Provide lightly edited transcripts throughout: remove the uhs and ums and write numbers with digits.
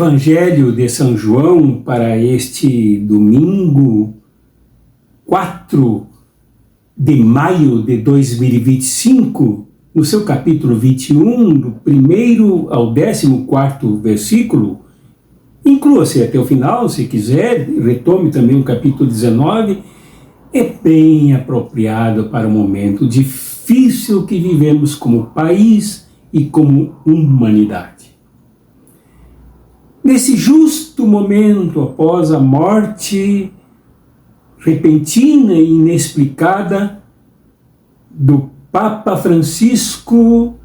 Evangelho de São João para este domingo, 4 de maio de 2025, no seu capítulo 21, do 1º ao 14º versículo. Inclua-se até o final, se quiser, retome também o capítulo 19, é bem apropriado para o momento difícil que vivemos como país e como humanidade. Nesse justo momento após a morte repentina e inexplicada do Papa Francisco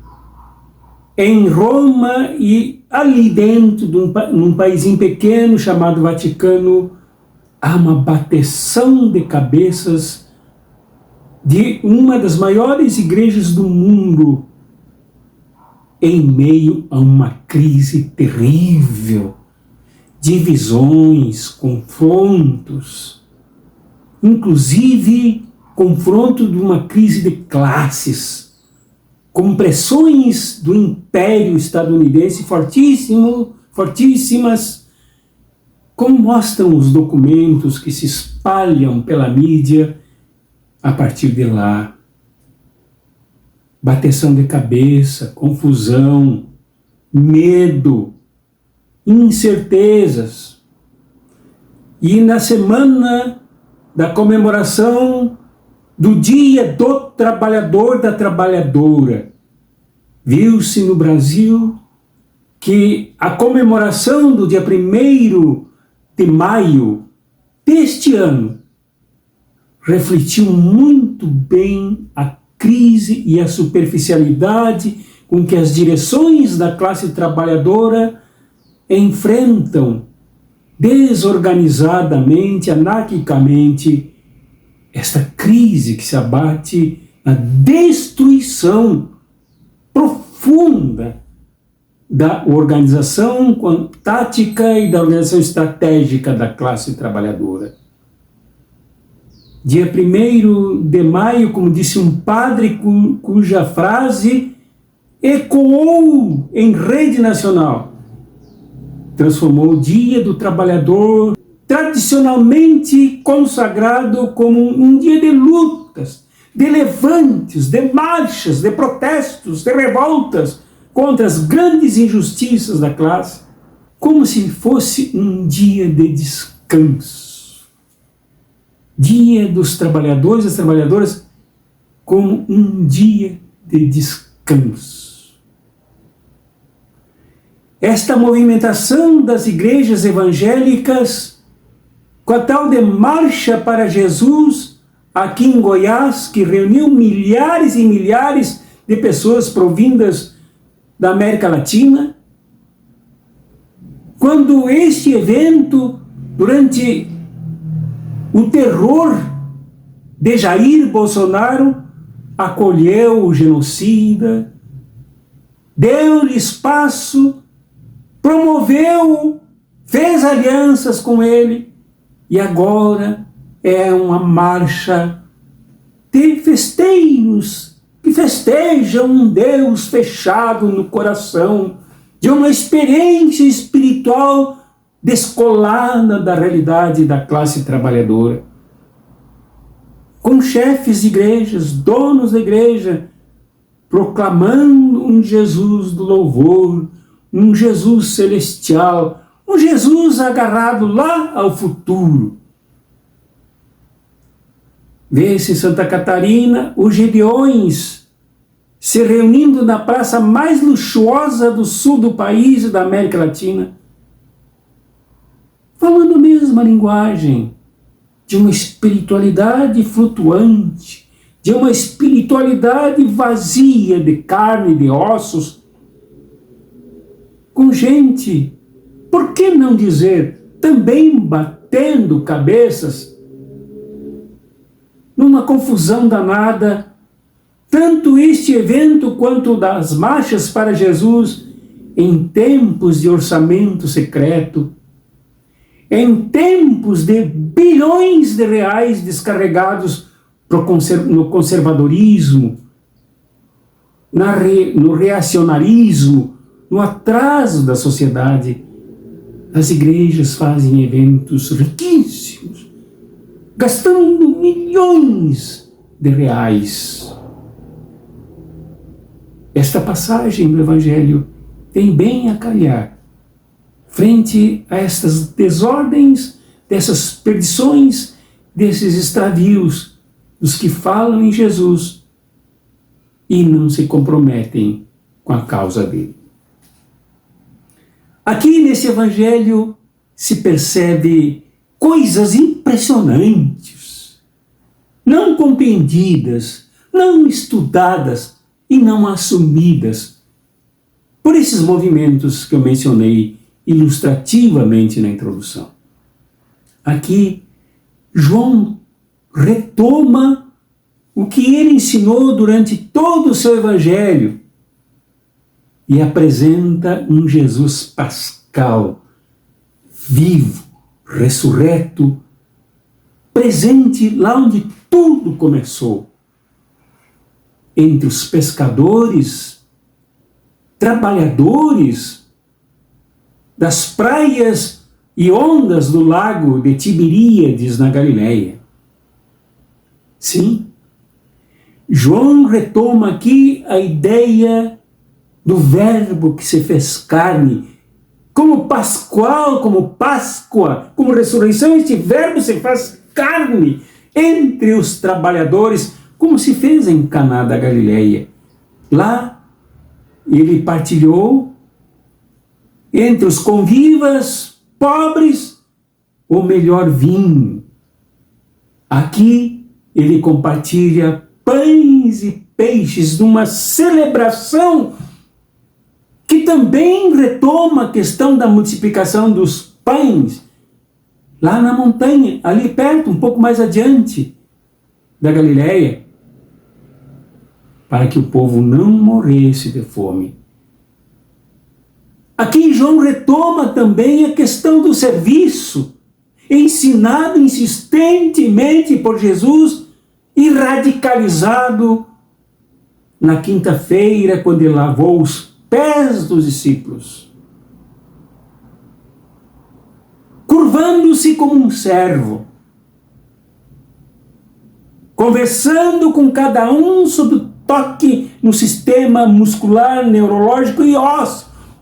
em Roma e ali dentro num paísinho pequeno chamado Vaticano, há uma bateção de cabeças de uma das maiores igrejas do mundo em meio a uma crise terrível, divisões, confrontos, inclusive confronto de uma crise de classes, com pressões do Império estadunidense fortíssimas, como mostram os documentos que se espalham pela mídia a partir de lá. Bateção de cabeça, confusão, medo, incertezas. E na semana da comemoração do Dia do Trabalhador, da Trabalhadora, viu-se no Brasil que a comemoração do dia 1º de maio deste ano refletiu muito bem a crise e a superficialidade com que as direções da classe trabalhadora enfrentam desorganizadamente, anarquicamente, esta crise que se abate na destruição profunda da organização tática e da organização estratégica da classe trabalhadora. Dia 1º de maio, como disse um padre cuja frase ecoou em rede nacional, transformou o Dia do Trabalhador, tradicionalmente consagrado como um dia de lutas, de levantes, de marchas, de protestos, de revoltas contra as grandes injustiças da classe, como se fosse um dia de descanso. Dia dos trabalhadores e das trabalhadoras como um dia de descanso. Esta movimentação das igrejas evangélicas, com a tal de Marcha para Jesus, aqui em Goiás, que reuniu milhares e milhares de pessoas provindas da América Latina, quando este evento, durante o terror de Jair Bolsonaro, acolheu o genocida, deu-lhe espaço, promoveu, fez alianças com ele, e agora é uma marcha de festeiros que festejam um Deus fechado no coração, de uma experiência espiritual descolada da realidade da classe trabalhadora, com chefes de igrejas, donos da igreja, proclamando um Jesus do louvor, um Jesus celestial, um Jesus agarrado lá ao futuro. Vê-se em Santa Catarina os Gedeões se reunindo na praça mais luxuosa do sul do país e da América Latina, falando a mesma linguagem de uma espiritualidade flutuante, de uma espiritualidade vazia de carne e de ossos, com gente, por que não dizer, também batendo cabeças, numa confusão danada, tanto este evento quanto das marchas para Jesus, em tempos de orçamento secreto, em tempos de bilhões de reais descarregados no conservadorismo, no reacionarismo, no atraso da sociedade, As igrejas fazem eventos riquíssimos, gastando milhões de reais. Esta passagem do Evangelho tem bem a calhar frente a estas desordens, dessas perdições, desses extravios dos que falam em Jesus e não se comprometem com a causa dele. Aqui nesse Evangelho se percebe coisas impressionantes, não compreendidas, não estudadas e não assumidas por esses movimentos que eu mencionei ilustrativamente na introdução. Aqui, João retoma o que ele ensinou durante todo o seu Evangelho e apresenta um Jesus pascal, vivo, ressurreto, presente lá onde tudo começou, entre os pescadores, trabalhadores das praias e ondas do lago de Tiberíades na Galileia. Sim, João retoma aqui a ideia do verbo que se fez carne, como pascual, como Páscoa, como ressurreição, este verbo se faz carne entre os trabalhadores, como se fez em Caná da Galileia. Lá ele partilhou entre os convivas pobres o melhor vinho. Aqui ele compartilha pães e peixes numa celebração que também retoma a questão da multiplicação dos pães lá na montanha, ali perto, um pouco mais adiante da Galileia, para que o povo não morresse de fome. Aqui João retoma também a questão do serviço, ensinado insistentemente por Jesus e radicalizado na quinta-feira, quando ele lavou os pés dos discípulos, curvando-se como um servo, conversando com cada um sob o toque no sistema muscular, neurológico e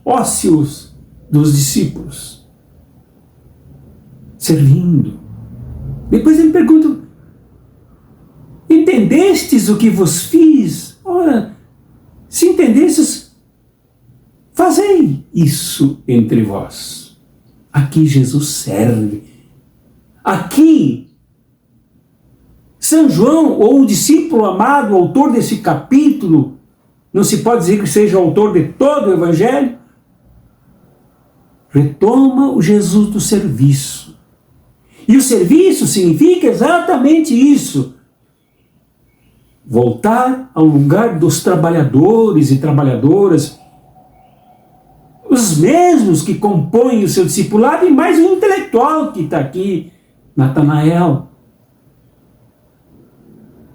ósseos dos discípulos, servindo. Depois ele pergunta: entendestes o que vos fiz? Ora, se entendestes, fazei isso entre vós. Aqui Jesus serve. Aqui São João, ou o discípulo amado, o autor desse capítulo, não se pode dizer que seja o autor de todo o Evangelho, retoma o Jesus do serviço. E o serviço significa exatamente isso: voltar ao lugar dos trabalhadores e trabalhadoras, os mesmos que compõem o seu discipulado, e mais o intelectual que está aqui, Natanael.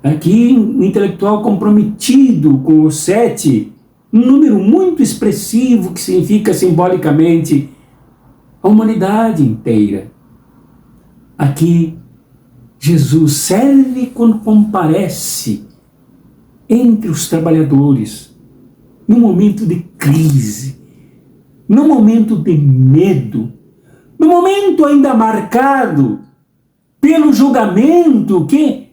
Aqui, um intelectual comprometido com os 7, um número muito expressivo que significa simbolicamente a humanidade inteira. Aqui, Jesus serve quando comparece entre os trabalhadores, num momento de crise, num momento de medo, num momento ainda marcado pelo julgamento que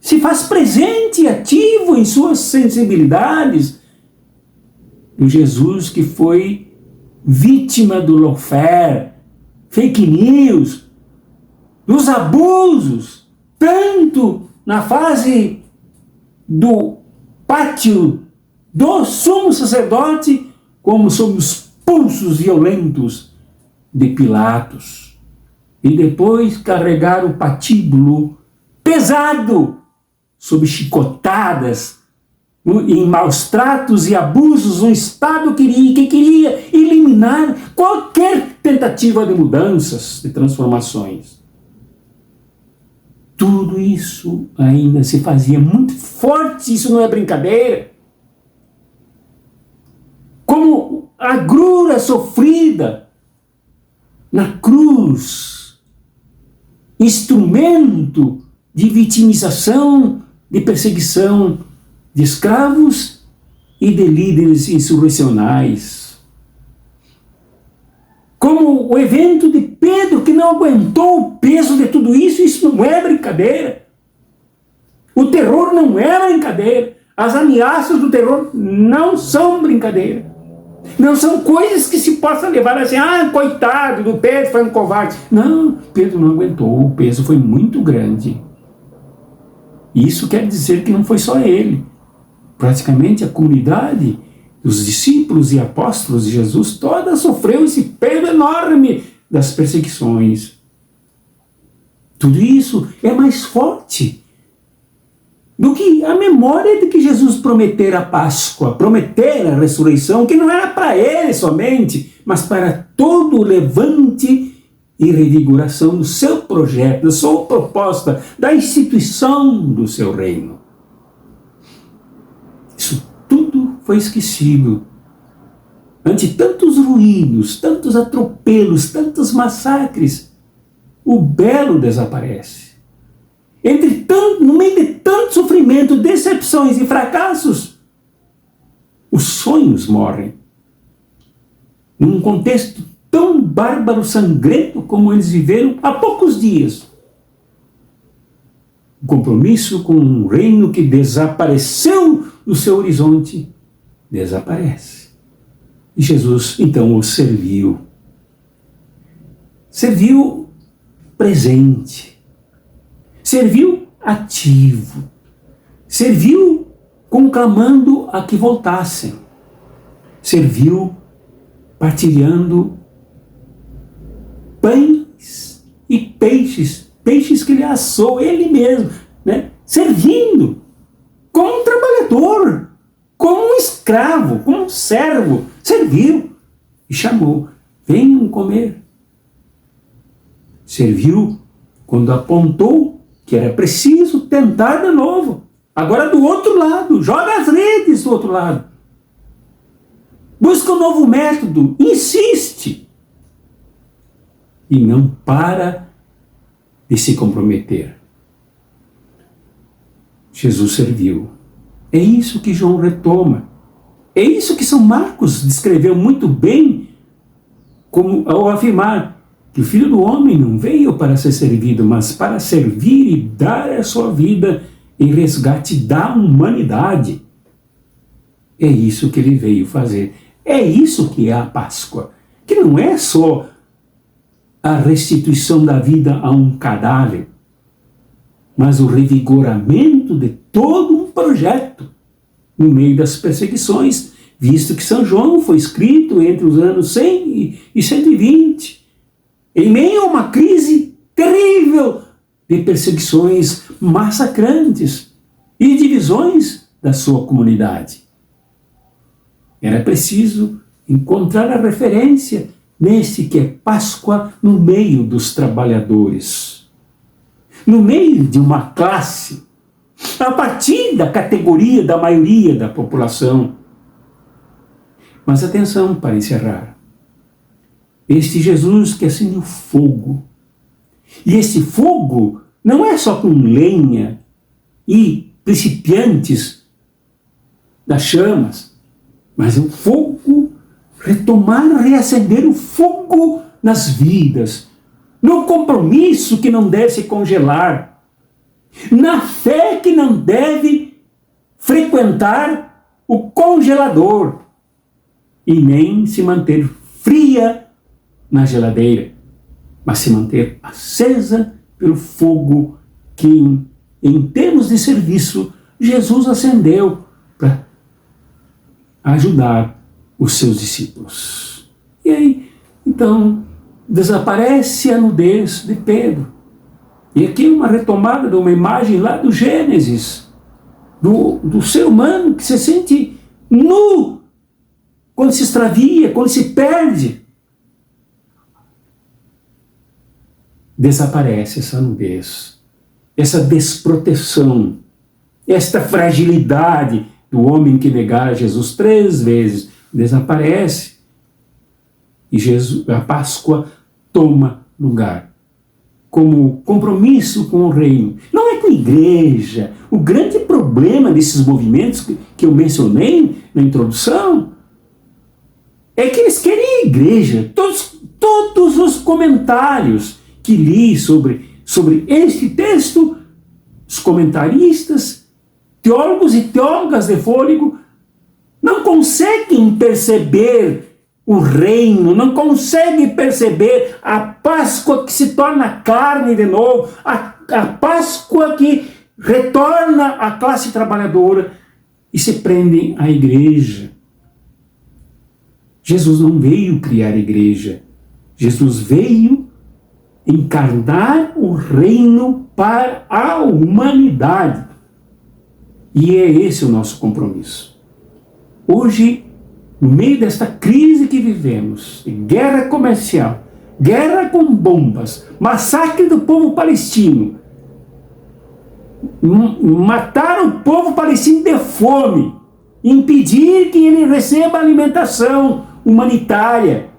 se faz presente e ativo em suas sensibilidades. O Jesus que foi vítima do lawfare, fake news, dos abusos, tanto na fase do pátio do sumo sacerdote, como sob os pulsos violentos de Pilatos. E depois carregar o patíbulo pesado, sob chicotadas, em maus tratos e abusos, um Estado que queria eliminar qualquer tentativa de mudanças, de transformações. Tudo isso ainda se fazia muito forte, isso não é brincadeira. Como a agrura sofrida na cruz, instrumento de vitimização, de perseguição de escravos e de líderes insurrecionais. Como o evento de Pedro, que não aguentou o peso de tudo isso, isso não é brincadeira. O terror não é brincadeira. As ameaças do terror não são brincadeira. Não são coisas que se possa levar assim, coitado do Pedro, foi um covarde. Não, Pedro não aguentou, o peso foi muito grande. Isso quer dizer que não foi só ele. Praticamente a comunidade, os discípulos e apóstolos de Jesus, toda sofreu esse peso enorme das perseguições. Tudo isso é mais forte do que a memória de que Jesus prometera a Páscoa, prometera a ressurreição, que não era para ele somente, mas para todo o levante e revigoração do seu projeto, da sua proposta, da instituição do seu reino. Isso tudo foi esquecido. Ante tantos ruídos, tantos atropelos, tantos massacres, o belo desaparece. No meio de tanto sofrimento, decepções e fracassos, os sonhos morrem. Num contexto tão bárbaro, sangrento como eles viveram há poucos dias. O compromisso com um reino que desapareceu do seu horizonte, desaparece. E Jesus, então, o serviu. Serviu presente. Serviu ativo. Serviu conclamando a que voltassem. Serviu partilhando pães e peixes que ele assou ele mesmo, né? Servindo como um trabalhador, como um escravo, como um servo, serviu e chamou, venham comer. Serviu quando apontou que era preciso tentar de novo, agora do outro lado, joga as redes do outro lado. Busca um novo método, insiste. E não para de se comprometer. Jesus serviu. É isso que João retoma. É isso que São Marcos descreveu muito bem, como ao afirmar que o Filho do Homem não veio para ser servido, mas para servir e dar a sua vida em resgate da humanidade. É isso que ele veio fazer. É isso que é a Páscoa, que não é só a restituição da vida a um cadáver, mas o revigoramento de todo um projeto no meio das perseguições, visto que São João foi escrito entre os anos 100 e 120, em meio a uma crise terrível de perseguições massacrantes e divisões da sua comunidade. Era preciso encontrar a referência nesse que é Páscoa no meio dos trabalhadores, no meio de uma classe, a partir da categoria da maioria da população. Mas atenção para encerrar. Este Jesus que acende o fogo, e esse fogo não é só com lenha e principiantes das chamas, mas é o fogo, retomar, reacender o fogo nas vidas, no compromisso que não deve se congelar, na fé que não deve frequentar o congelador e nem se manter fria na geladeira, mas se manter acesa pelo fogo que, em termos de serviço, Jesus acendeu para ajudar os seus discípulos. E aí, então, desaparece a nudez de Pedro. E aqui uma retomada de uma imagem lá do Gênesis, do ser humano que se sente nu quando se extravia, quando se perde. Desaparece essa nudez, essa desproteção, esta fragilidade do homem que negara Jesus 3 vezes, desaparece. E Jesus, a Páscoa toma lugar como compromisso com o reino. Não é com a igreja. O grande problema desses movimentos que eu mencionei na introdução é que eles querem a igreja. Todos os comentários que li sobre este texto, os comentaristas, teólogos e teólogas de fôlego, não conseguem perceber o reino, não conseguem perceber a Páscoa que se torna carne de novo, a Páscoa que retorna à classe trabalhadora, e se prendem à igreja. Jesus não veio criar a igreja. Jesus veio encarnar o reino para a humanidade. E é esse o nosso compromisso. Hoje, no meio desta crise que vivemos, guerra comercial, guerra com bombas, massacre do povo palestino, matar o povo palestino de fome, impedir que ele receba alimentação humanitária,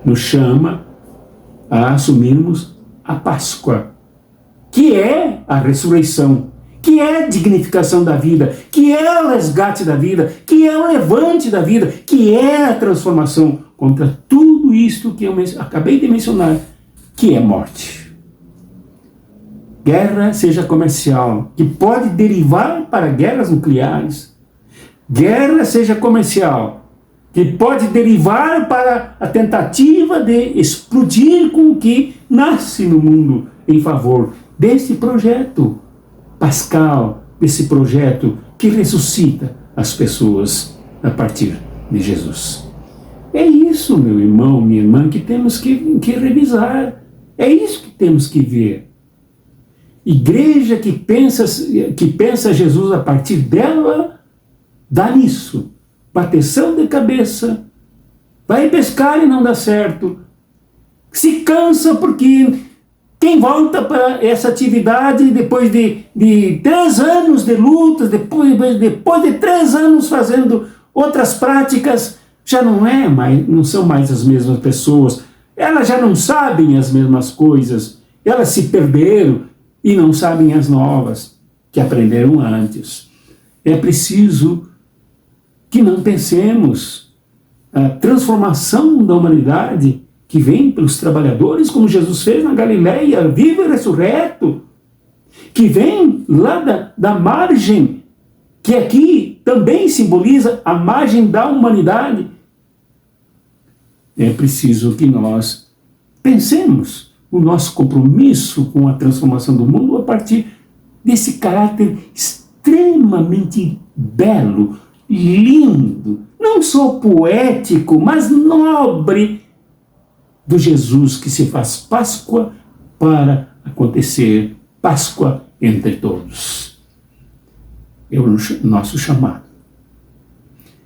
nos chama a assumirmos a Páscoa, que é a ressurreição, que é a dignificação da vida, que é o resgate da vida, que é o levante da vida, que é a transformação contra tudo isto que eu acabei de mencionar, que é morte. Guerra, seja comercial, que pode derivar para guerras nucleares. Guerra, seja comercial, que pode derivar para a tentativa de explodir com o que nasce no mundo em favor desse projeto pascal, desse projeto que ressuscita as pessoas a partir de Jesus. É isso, meu irmão, minha irmã, que temos que revisar. É isso que temos que ver. Igreja que pensa Jesus a partir dela, dá nisso. Bateção de cabeça, vai pescar e não dá certo, se cansa porque quem volta para essa atividade depois de 3 anos de lutas, depois de 3 anos fazendo outras práticas, já não são mais as mesmas pessoas, elas já não sabem as mesmas coisas, elas se perderam e não sabem as novas que aprenderam antes. É preciso que não pensemos a transformação da humanidade que vem pelos trabalhadores, como Jesus fez na Galileia, vivo e ressurreto, que vem lá da margem, que aqui também simboliza a margem da humanidade. É preciso que nós pensemos o nosso compromisso com a transformação do mundo a partir desse caráter extremamente belo, lindo, não só poético, mas nobre, do Jesus que se faz Páscoa para acontecer Páscoa entre todos. É o nosso chamado.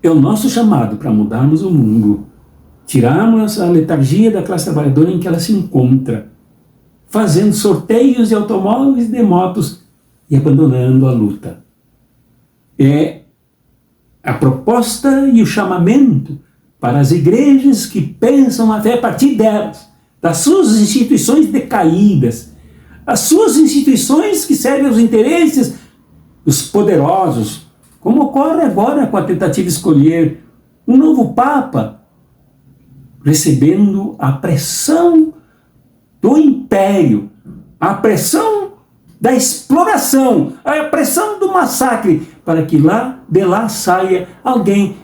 É o nosso chamado para mudarmos o mundo, tirarmos a letargia da classe trabalhadora em que ela se encontra, fazendo sorteios de automóveis e de motos e abandonando a luta. É a proposta e o chamamento para as igrejas que pensam até a partir delas, das suas instituições decaídas, as suas instituições que servem aos interesses dos poderosos, como ocorre agora com a tentativa de escolher um novo Papa, recebendo a pressão do império, a pressão da exploração, a pressão do massacre, para que de lá saia alguém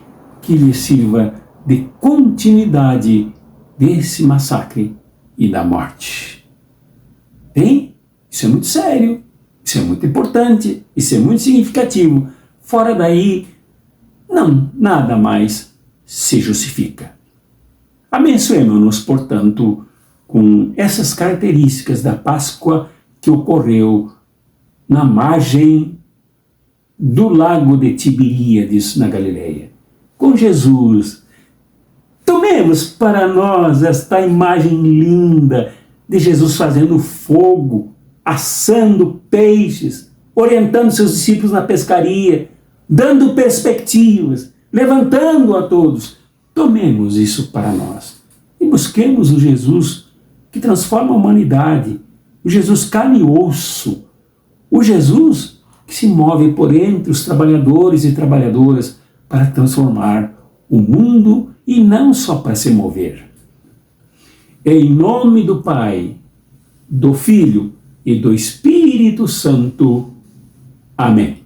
que lhe sirva de continuidade desse massacre e da morte. Bem, isso é muito sério, isso é muito importante, isso é muito significativo. Fora daí, nada mais se justifica. Abençoemos-nos, portanto, com essas características da Páscoa que ocorreu na margem do lago de Tiberíades, na Galileia, com Jesus. Tomemos para nós esta imagem linda de Jesus fazendo fogo, assando peixes, orientando seus discípulos na pescaria, dando perspectivas, levantando a todos. Tomemos isso para nós e busquemos o Jesus que transforma a humanidade, o Jesus carne e osso, o Jesus que se move por entre os trabalhadores e trabalhadoras para transformar o mundo e não só para se mover. Em nome do Pai, do Filho e do Espírito Santo. Amém.